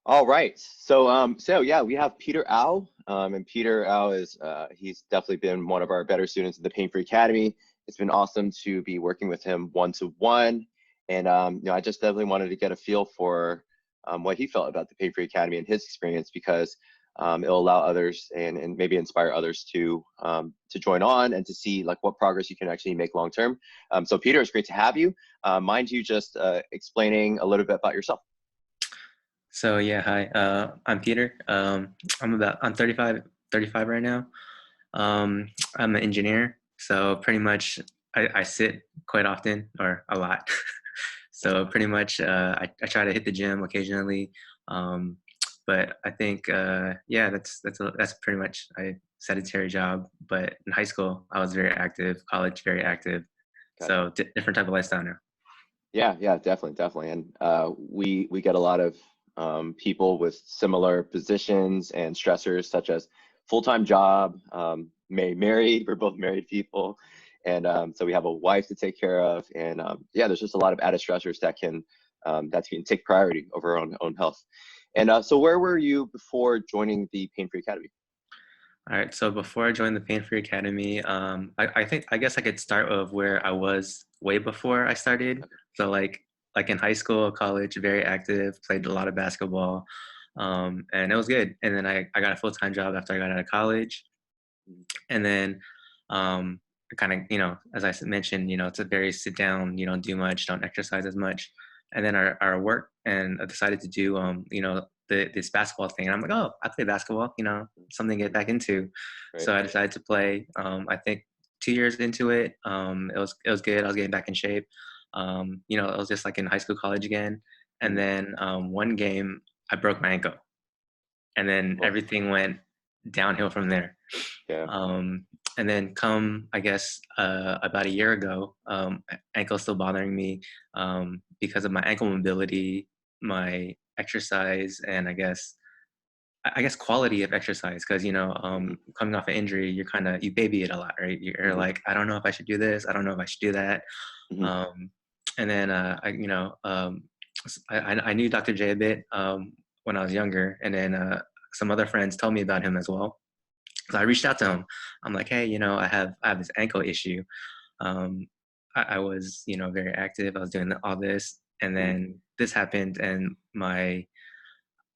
All right. So yeah, we have Peter Au, and Peter Au is he's definitely been one of our better students in the Pain Free Academy. It's been awesome to be working with him one to one, and I just definitely wanted to get a feel for what he felt about the Pain Free Academy and his experience because it'll allow others and maybe inspire others to join on and to see like what progress you can actually make long term. So Peter, it's great to have you. Mind you just explaining a little bit about yourself. So yeah, hi. I'm Peter. I'm 35 right now. I'm an engineer, so pretty much I sit quite often or a lot. So pretty much I try to hit the gym occasionally, um, but I think yeah, that's pretty much a sedentary job. But in high school, I was very active. College, very active. Gotcha. So different type of lifestyle now. Yeah, yeah, definitely, definitely. And we get a lot of people with similar positions and stressors, such as full-time job, married. We're both married people, and so we have a wife to take care of. And yeah, there's just a lot of added stressors that can take priority over our own health. And so, where were you before joining the Pain Free Academy? All right. So before I joined the Pain Free Academy, I guess I could start with where I was way before I started. Okay. So like in high school, college, very active, played a lot of basketball, and it was good. And then I got a full time job after I got out of college, Mhm. and then kind of as mentioned, it's a very sit down. You don't do much, don't exercise as much, and then our work, and I decided to do this basketball thing. And I'm like, oh, I play basketball, something to get back into. Right. So I decided to play. I think 2 years into it, it was good. I was getting back in shape. It was just like in high school, college again. And Mhm. then one game, I broke my ankle, and then Well, everything went downhill from there. yeah. Um, and then come, I guess, about a year ago, ankle's still bothering me because of my ankle mobility, my exercise, and I guess quality of exercise. Because Hmm. coming off an injury, you baby it a lot, right? You're Hmm. like, I don't know if I should do this. I don't know if I should do that. Hmm. Um, and then I knew Dr. J a bit when I was younger, and then some other friends told me about him as well. So I reached out to him. I'm like, hey, I have this ankle issue. Um, I was, very active. I was doing all this, and Hmm. then this happened, and I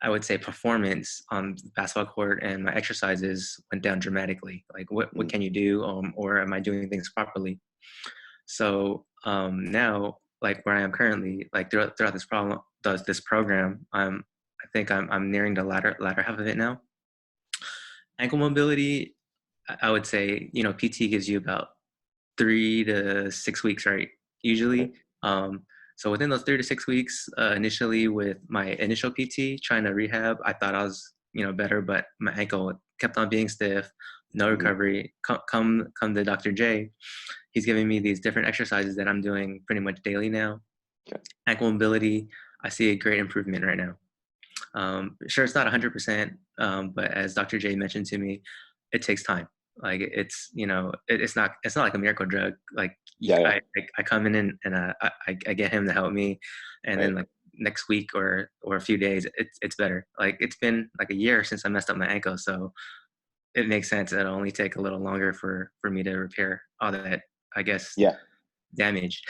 would say, performance on the basketball court and my exercises went down dramatically. Like, what Hmm. can you do, or am I doing things properly? So now, like where I am currently, like throughout this program, I think I'm nearing the latter half of it now. Ankle mobility, I would say, PT gives you about 3 to 6 weeks, right? Right. Usually. So within those 3 to 6 weeks, initially with my initial PT trying to rehab, I thought I was, better, but my ankle kept on being stiff, no Hmm. recovery. Come to Dr. J, he's giving me these different exercises that I'm doing pretty much daily now. Okay. Ankle mobility, I see a great improvement right now. Sure, it's not 100%, but as Dr. J mentioned to me, it takes time. Like it's not like a miracle drug. Like Yeah, yeah. I come in and I get him to help me, and then Right. like next week or a few days, it's better. Like it's been like a year since I messed up my ankle, so it makes sense. It'll only take a little longer for me to repair all that, I guess, Yeah. damage.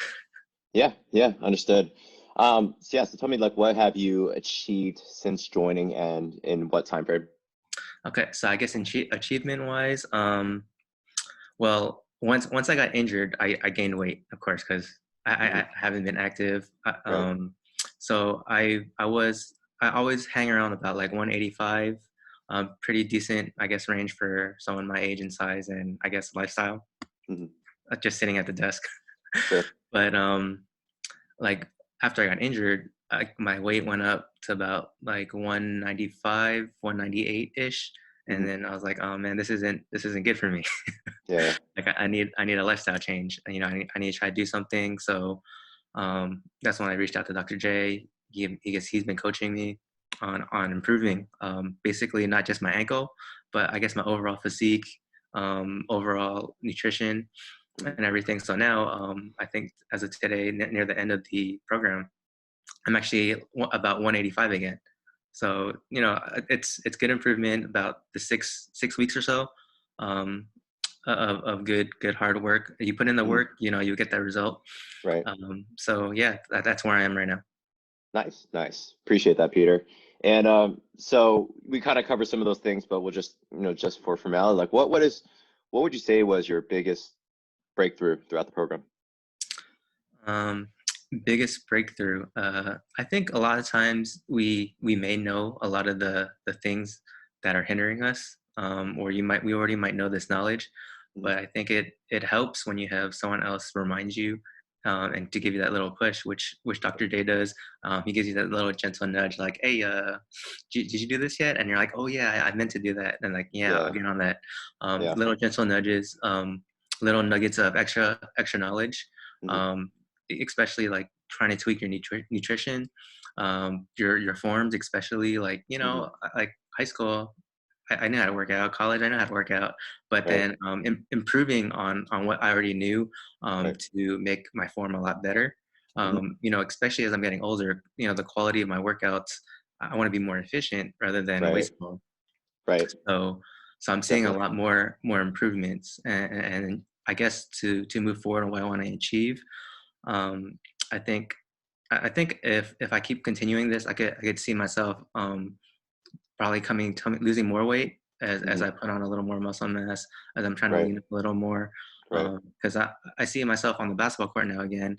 Yeah, yeah, understood. So yeah, so tell me like what have you achieved since joining and in what time frame? Okay, so I guess in achievement wise, well, once I got injured, I gained weight, of course, because Hmm. I haven't been active. Right. So I always hang around about like 185, pretty decent, I guess, range for someone my age and size, and I guess lifestyle, Hmm. just sitting at the desk. Sure. But like after I got injured, my weight went up to about like 195, 198 ish, and Hmm. then I was like, oh man, this isn't good for me. Yeah, yeah. Like I need a lifestyle change. And, I need to try to do something. So that's when I reached out to Dr. J. He guess he's been coaching me on improving, basically not just my ankle, but I guess my overall physique, overall nutrition, Hmm. and everything. So now I think as of today, near the end of the program, I'm actually about 185 again. So it's good improvement about the 6 weeks or so um, of good hard work. You put in the Mhm. work, you get that result. Right. So yeah, that's where I am right now. Nice, nice. Appreciate that, Peter. And so we kind of covered some of those things, but we'll just, just for formality, like what would you say was your biggest breakthrough throughout the program? Um, Biggest breakthrough. I think a lot of times we may know a lot of the things that are hindering us, or we already might know this knowledge, Mhm. but I think it helps when you have someone else remind you. And to give you that little push, which Dr. J does, he gives you that little gentle nudge, like, "Hey, did you do this yet?" And you're like, "Oh yeah, I meant to do that." And like, "Yeah, I'll Yeah, get on that." yeah. Little gentle nudges, little nuggets of extra knowledge. Hmm. Um, Especially like trying to tweak your nutrition, your forms, especially like Hmm. like high school. I knew how to work out. College, I know how to work out, but Right, then improving on what I already knew right. to make my form a lot better. Hmm. Especially as I'm getting older, the quality of my workouts. I want to be more efficient rather than Right, wasteful. right. So so I'm seeing a Definitely. lot more improvements, and I guess to move forward on what I want to achieve. um, I think I think if I keep continuing this, I could see myself probably losing more weight as Hmm. I put on a little more muscle mass, as I'm trying to Right, lean up a little more. right. Because I see myself on the basketball court now again,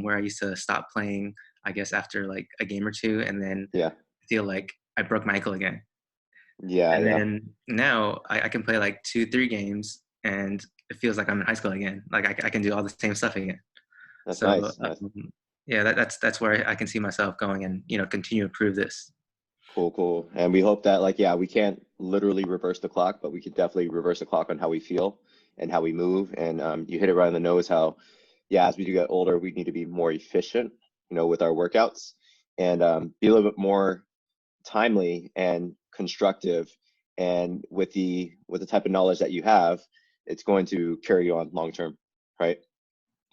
where I used to stop playing, I guess after like a game or two, and then Yeah, feel like I broke my ankle again. yeah, And yeah. then now I can play like 2, 3 games, and it feels like I'm in high school again. Like I can do all the same stuff again. That's So nice, nice. yeah, that's where I can see myself going, and continue to improve this. Cool, cool. And we hope that, like, yeah, we can't literally reverse the clock, but we can definitely reverse the clock on how we feel and how we move. And you hit it right on the nose how, yeah, as we do get older, we need to be more efficient, with our workouts and be a little bit more timely and constructive. And with the type of knowledge that you have, it's going to carry you on long term, right?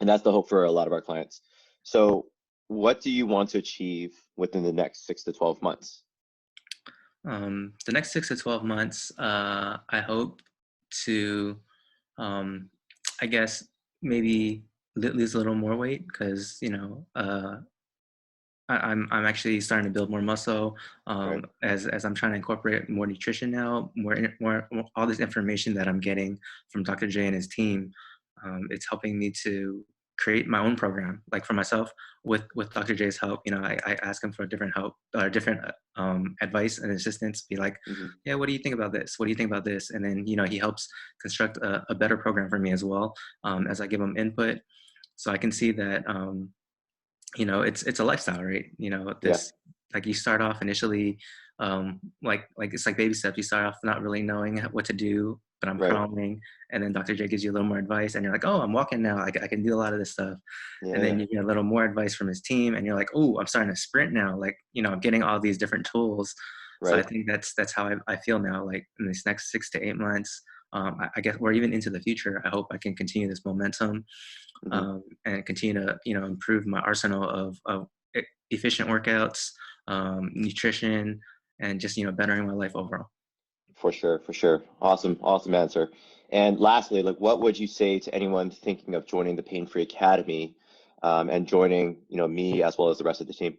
And that's the hope for a lot of our clients. So, what do you want to achieve within the next 6 to 12 months? The next 6 to 12 months, I hope to, um, I guess maybe lose a little more weight, because I'm actually starting to build more muscle, Right. as I'm trying to incorporate more nutrition now, more all this information that I'm getting from Dr. J and his team. It's helping me to create my own program, like for myself, with Dr. J's help. I ask him for different help, different advice and assistance. Be like, Hmm. yeah, what do you think about this? What do you think about this? And then he helps construct a better program for me as well, as I give him input, so I can see that. It's a lifestyle, right? Yeah. This, like, you start off initially, like it's like baby steps. You start off not really knowing what to do, but I'm Right. crawling, and then Dr. J gives you a little more advice, and you're like, oh, I'm walking now. I can do a lot of this stuff. And then Yeah. you get a little more advice from his team, and you're like, oh, I'm starting to sprint now. Like, I'm getting all these different tools. So I Right. think that's how I feel now. Like in these next 6 to 8 months, I guess, or even into the future, I hope I can continue this momentum, Hmm. and continue to improve my arsenal of efficient workouts, nutrition, and just bettering my life overall. For sure. For sure. Awesome. Awesome answer. And lastly, like, what would you say to anyone thinking of joining the Pain Free Academy, and joining, me as well as the rest of the team?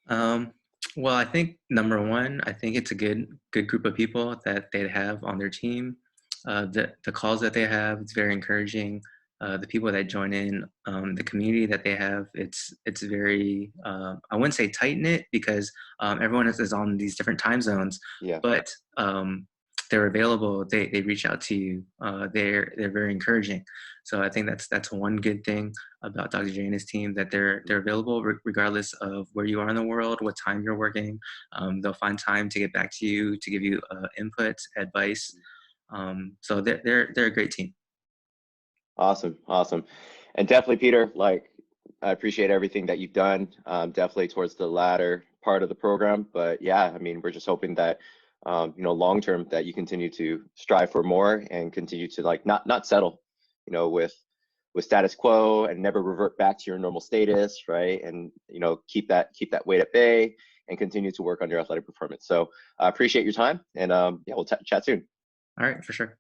Um, well, I think number one, I think it's a good group of people that they have on their team. The calls that they have, it's very encouraging. The people that join in, the community that they have, it's very, I wouldn't say tight knit, because everyone is on these different time zones, Yeah. but they're available. They reach out to you. They're very encouraging. So I think that's one good thing about Dr. J and his team, that they're available regardless of where you are in the world, what time you're working. They'll find time to get back to you, to give you input, advice. So they're a great team. Awesome. Awesome. And definitely, Peter, like, I appreciate everything that you've done, definitely towards the latter part of the program. But yeah, I mean, we're just hoping that, long term, that you continue to strive for more and continue to, like, not settle, with status quo, and never revert back to your normal status, right? And keep that weight at bay, and continue to work on your athletic performance. So I appreciate your time, and yeah, we'll chat soon. All right, for sure.